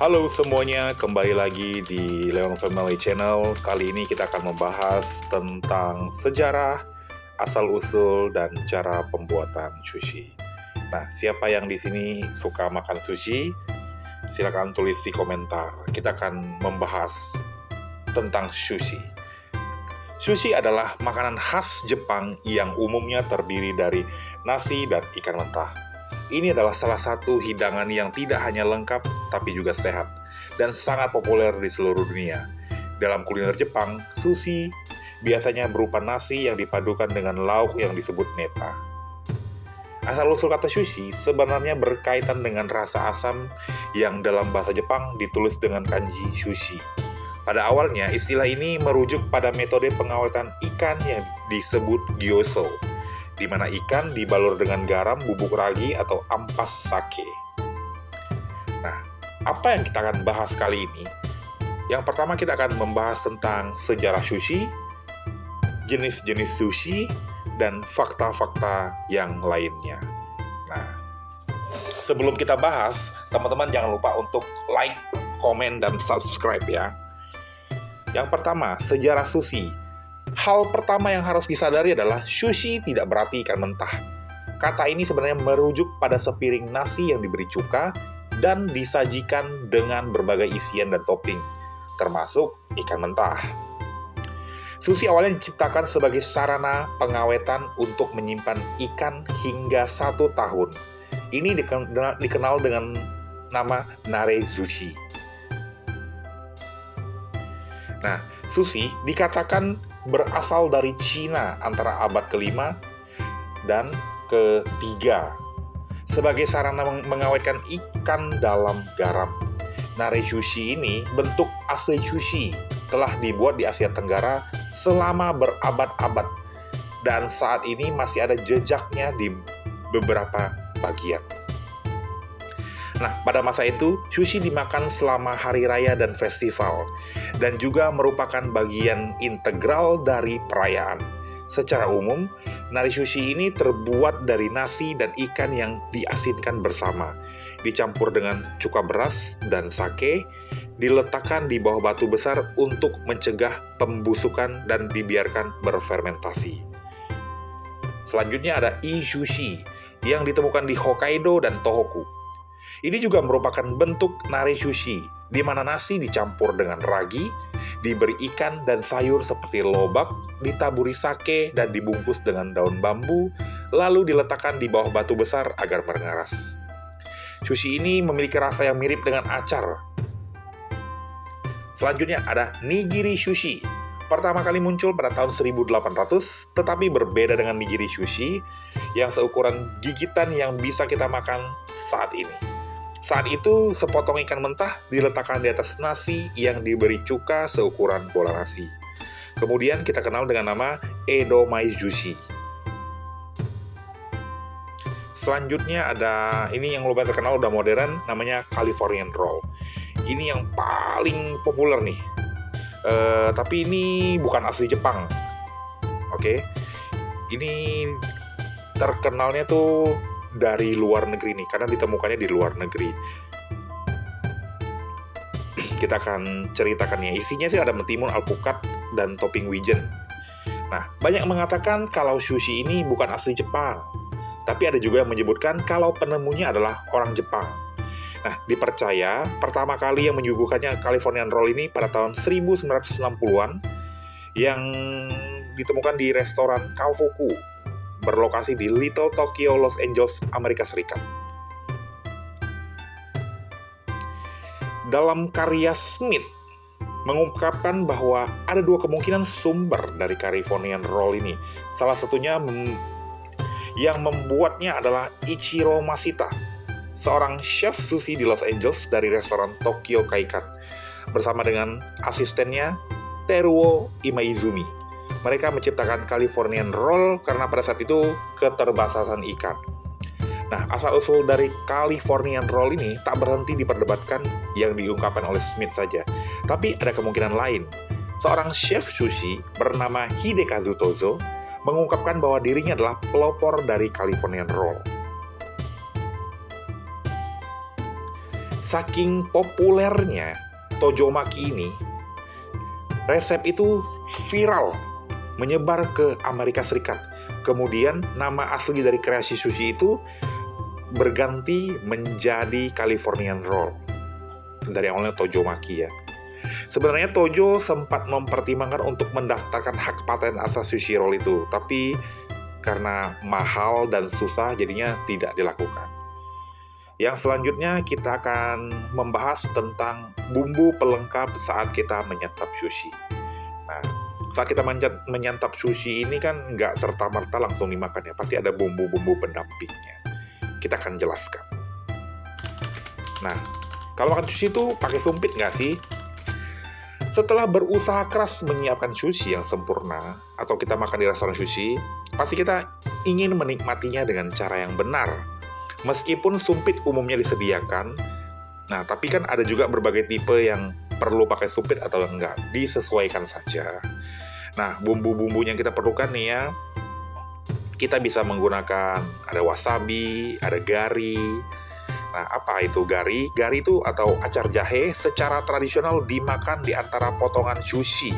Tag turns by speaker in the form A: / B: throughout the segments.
A: Halo semuanya, kembali lagi di Leon Family Channel. Kali ini kita akan membahas tentang sejarah, asal-usul, dan cara pembuatan sushi. Nah, siapa yang di sini suka makan sushi? Silakan tulis di komentar. Kita akan membahas tentang sushi. Sushi adalah makanan khas Jepang yang umumnya terdiri dari nasi dan ikan mentah. Ini adalah salah satu hidangan yang tidak hanya lengkap, tapi juga sehat, dan sangat populer di seluruh dunia. Dalam kuliner Jepang, sushi biasanya berupa nasi yang dipadukan dengan lauk yang disebut neta. Asal-usul kata sushi sebenarnya berkaitan dengan rasa asam yang dalam bahasa Jepang ditulis dengan kanji sushi. Pada awalnya, istilah ini merujuk pada metode pengawetan ikan yang disebut gyozo, di mana ikan dibalur dengan garam, bubuk ragi, atau ampas sake. Nah, apa yang kita akan bahas kali ini? Yang pertama kita akan membahas tentang sejarah sushi, jenis-jenis sushi, dan fakta-fakta yang lainnya. Nah, sebelum kita bahas, teman-teman jangan lupa untuk like, komen, dan subscribe ya. Yang pertama, sejarah sushi. Hal pertama yang harus disadari adalah sushi tidak berarti ikan mentah. Kata ini sebenarnya merujuk pada sepiring nasi yang diberi cuka dan disajikan dengan berbagai isian dan topping, termasuk ikan mentah. Sushi awalnya diciptakan sebagai sarana pengawetan untuk menyimpan ikan hingga 1 tahun. Ini dikenal dengan nama nare sushi. Nah, sushi dikatakan berasal dari Cina antara abad ke-5 dan ke-3 sebagai sarana mengawetkan ikan dalam garam. Nare sushi ini bentuk asli sushi telah dibuat di Asia Tenggara selama berabad-abad dan saat ini masih ada jejaknya di beberapa bagian. Nah, pada masa itu, sushi dimakan selama hari raya dan festival, dan juga merupakan bagian integral dari perayaan. Secara umum, nari sushi ini terbuat dari nasi dan ikan yang diasinkan bersama, dicampur dengan cuka beras dan sake, diletakkan di bawah batu besar untuk mencegah pembusukan dan dibiarkan berfermentasi. Selanjutnya ada ii-sushi, yang ditemukan di Hokkaido dan Tohoku. Ini juga merupakan bentuk nare sushi, di mana nasi dicampur dengan ragi, diberi ikan dan sayur seperti lobak, ditaburi sake, dan dibungkus dengan daun bambu, lalu diletakkan di bawah batu besar agar mengeras. Sushi ini memiliki rasa yang mirip dengan acar. Selanjutnya ada nigiri sushi. Pertama kali muncul pada tahun 1800, tetapi berbeda dengan nigiri sushi yang seukuran gigitan yang bisa kita makan saat ini. Saat itu, sepotong ikan mentah diletakkan di atas nasi yang diberi cuka seukuran bola nasi. Kemudian kita kenal dengan nama edomae sushi. Selanjutnya ada, ini yang lumayan terkenal, udah modern, namanya Californian Roll. Ini yang paling populer nih. Tapi ini bukan asli Jepang. Oke. Ini terkenalnya tuh dari luar negeri nih, karena ditemukannya di luar negeri. Kita akan ceritakannya. Isinya sih ada mentimun, alpukat, dan topping wijen. Nah, banyak mengatakan kalau sushi ini bukan asli Jepang, tapi ada juga yang menyebutkan kalau penemunya adalah orang Jepang. Nah, dipercaya pertama kali yang menyuguhkannya Californian Roll ini pada tahun 1960-an yang ditemukan di restoran Kaofuku, berlokasi di Little Tokyo, Los Angeles, Amerika Serikat. Dalam karya Smith, mengungkapkan bahwa ada 2 kemungkinan sumber dari Californian Roll ini. Salah satunya yang membuatnya adalah Ichiro Mashita, seorang chef sushi di Los Angeles dari restoran Tokyo Kaikan, bersama dengan asistennya Teruo Imaizumi. Mereka menciptakan Californian Roll karena pada saat itu keterbatasan ikan. Nah, asal-usul dari Californian Roll ini tak berhenti diperdebatkan yang diungkapkan oleh Smith saja. Tapi ada kemungkinan lain. Seorang chef sushi bernama Hidekazu Tozo mengungkapkan bahwa dirinya adalah pelopor dari Californian Roll. Saking populernya tojomaki ini, resep itu viral, menyebar ke Amerika Serikat. Kemudian nama asli dari kreasi sushi itu berganti menjadi Californian Roll. Dari awalnya tojomaki ya. Sebenarnya Tojo sempat mempertimbangkan untuk mendaftarkan hak paten asal sushi roll itu, tapi karena mahal dan susah jadinya tidak dilakukan. Yang selanjutnya kita akan membahas tentang bumbu pelengkap saat kita menyantap sushi. Nah, saat kita menyantap sushi ini kan nggak serta-merta langsung dimakan ya, pasti ada bumbu-bumbu pendampingnya. Kita akan jelaskan. Nah, kalau makan sushi itu pakai sumpit nggak sih? Setelah berusaha keras menyiapkan sushi yang sempurna, atau kita makan di restoran sushi, pasti kita ingin menikmatinya dengan cara yang benar. Meskipun sumpit umumnya disediakan, nah tapi kan ada juga berbagai tipe yang perlu pakai sumpit atau enggak, disesuaikan saja. Nah, bumbu-bumbunya yang kita perlukan nih ya, kita bisa menggunakan ada wasabi, ada gari. Nah, apa itu gari? Gari itu atau acar jahe secara tradisional dimakan di antara potongan sushi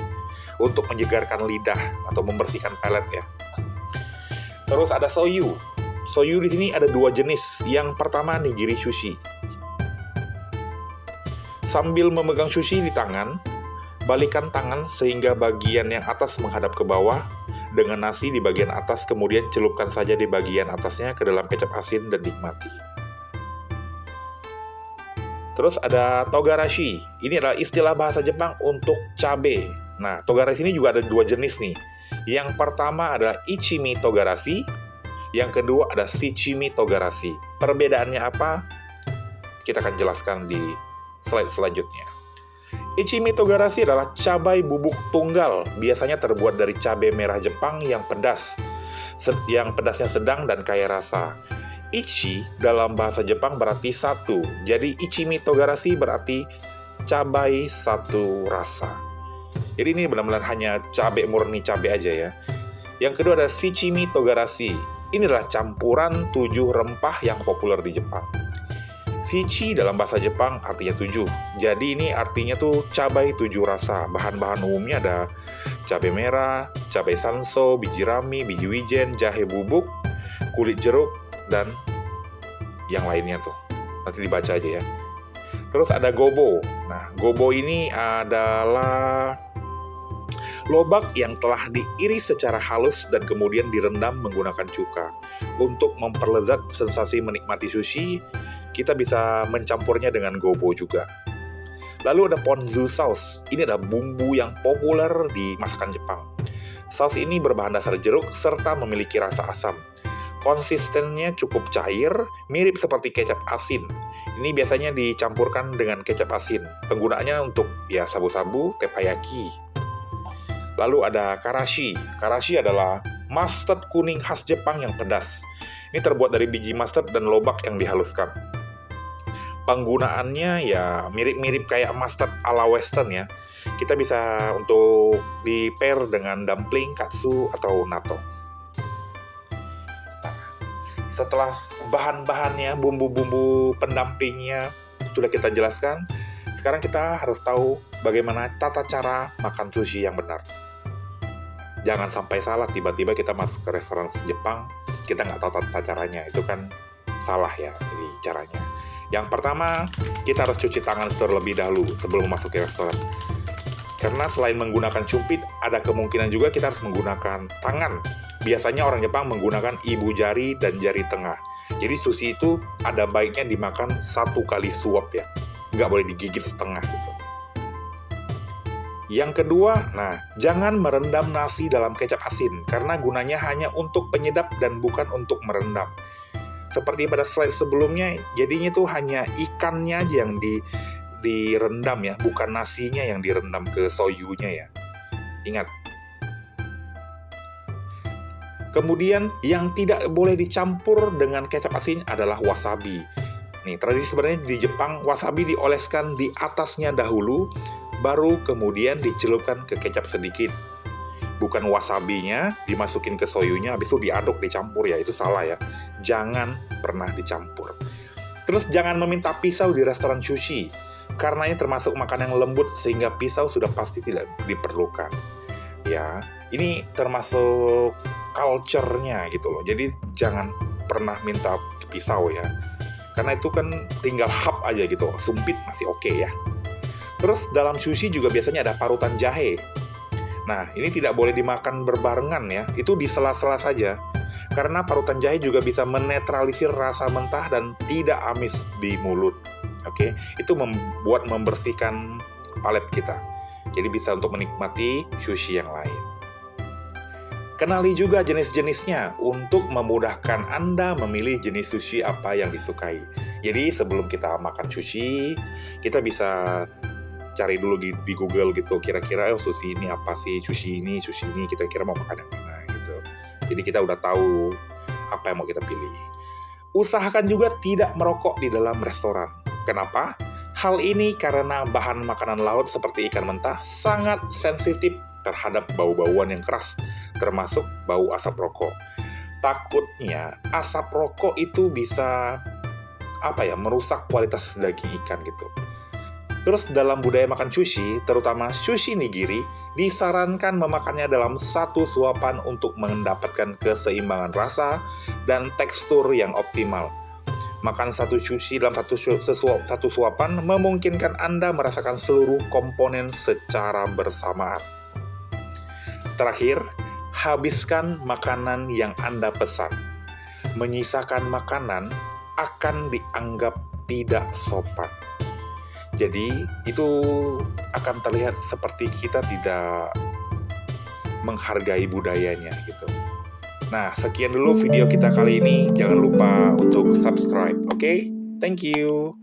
A: untuk menyegarkan lidah atau membersihkan pelet ya. Terus ada soyu. Soyu di sini ada dua jenis. Yang pertama nigiri sushi. Sambil memegang sushi di tangan, balikan tangan sehingga bagian yang atas menghadap ke bawah dengan nasi di bagian atas, kemudian celupkan saja di bagian atasnya ke dalam kecap asin dan nikmati. Terus ada togarashi. Ini adalah istilah bahasa Jepang untuk cabe. Nah, togarashi ini juga ada dua jenis nih. Yang pertama adalah ichimi togarashi. Yang kedua ada shichimi togarashi. Perbedaannya apa? Kita akan jelaskan di slide selanjutnya. Ichimi togarashi adalah cabai bubuk tunggal. Biasanya terbuat dari cabai merah Jepang yang pedas. Yang pedasnya sedang dan kaya rasa. Ichi dalam bahasa Jepang berarti satu. Jadi ichimi togarashi berarti cabai satu rasa. Jadi ini benar-benar hanya cabai murni, cabai aja ya. Yang kedua ada shichimi togarashi. Ini adalah campuran 7 rempah yang populer di Jepang. Shichi dalam bahasa Jepang artinya 7. Jadi ini artinya tuh cabai 7 rasa. Bahan-bahan umumnya ada cabai merah, cabai sanso, biji rami, biji wijen, jahe bubuk, kulit jeruk, dan yang lainnya tuh. Nanti dibaca aja ya. Terus ada gobo. Nah, gobo ini adalah lobak yang telah diiris secara halus dan kemudian direndam menggunakan cuka. Untuk memperlezat sensasi menikmati sushi, kita bisa mencampurnya dengan gobo juga. Lalu ada ponzu sauce. Ini adalah bumbu yang populer di masakan Jepang. Saus ini berbahan dasar jeruk serta memiliki rasa asam. Konsistennya cukup cair, mirip seperti kecap asin. Ini biasanya dicampurkan dengan kecap asin. Penggunaannya untuk ya sabu-sabu, teppanyaki. Lalu ada karashi. Karashi adalah mustard kuning khas Jepang yang pedas. Ini terbuat dari biji mustard dan lobak yang dihaluskan. Penggunaannya ya mirip-mirip kayak mustard ala western ya. Kita bisa untuk di-pair dengan dumpling, katsu, atau natto. Nah, setelah bahan-bahannya, bumbu-bumbu pendampingnya sudah kita jelaskan, sekarang kita harus tahu bagaimana tata cara makan sushi yang benar. Jangan sampai salah, tiba-tiba kita masuk ke restoran Jepang, kita nggak tahu tata caranya. Itu kan salah ya, jadi caranya. Yang pertama, kita harus cuci tangan terlebih dahulu sebelum memasuki restoran. Karena selain menggunakan sumpit, ada kemungkinan juga kita harus menggunakan tangan. Biasanya orang Jepang menggunakan ibu jari dan jari tengah. Jadi sushi itu ada baiknya dimakan 1 kali suap ya. Nggak boleh digigit setengah gitu. Yang kedua, jangan merendam nasi dalam kecap asin, karena gunanya hanya untuk penyedap dan bukan untuk merendam. Seperti pada slide sebelumnya, jadinya tuh hanya ikannya aja yang direndam ya, bukan nasinya yang direndam ke soyunya ya. Ingat. Kemudian, yang tidak boleh dicampur dengan kecap asin adalah wasabi. Nih, tradisi sebenarnya di Jepang, wasabi dioleskan di atasnya dahulu, baru kemudian dicelupkan ke kecap sedikit. Bukan wasabinya dimasukin ke soyunya, habis itu diaduk, dicampur ya, itu salah ya. Jangan pernah dicampur. Terus jangan meminta pisau di restoran sushi, karena ini termasuk makanan yang lembut sehingga pisau sudah pasti tidak diperlukan. Ya, ini termasuk culture-nya gitu loh. Jadi jangan pernah minta pisau ya. Karena itu kan tinggal hap aja gitu, sumpit masih oke ya. Terus dalam sushi juga biasanya ada parutan jahe. Nah, ini tidak boleh dimakan berbarengan ya, itu di sela-sela saja. Karena parutan jahe juga bisa menetralisir rasa mentah dan tidak amis di mulut. Oke, itu membersihkan palet kita. Jadi bisa untuk menikmati sushi yang lain. Kenali juga jenis-jenisnya untuk memudahkan Anda memilih jenis sushi apa yang disukai. Jadi sebelum kita makan sushi, kita bisa cari dulu di Google gitu, kira-kira sushi ini apa sih, sushi ini kita kira mau makan yang mana gitu. Jadi kita udah tahu apa yang mau kita pilih. Usahakan juga tidak merokok di dalam restoran. Kenapa? Hal ini karena bahan makanan laut seperti ikan mentah sangat sensitif terhadap bau-bauan yang keras, termasuk bau asap rokok. Takutnya asap rokok itu bisa merusak kualitas daging ikan gitu. Terus dalam budaya makan sushi, terutama sushi nigiri, disarankan memakannya dalam satu suapan untuk mendapatkan keseimbangan rasa dan tekstur yang optimal. Makan satu sushi dalam satu suapan memungkinkan Anda merasakan seluruh komponen secara bersamaan. Terakhir, habiskan makanan yang Anda pesan. Menyisakan makanan akan dianggap tidak sopan. Jadi, itu akan terlihat seperti kita tidak menghargai budayanya gitu. Nah, sekian dulu video kita kali ini. Jangan lupa untuk subscribe, oke? Thank you.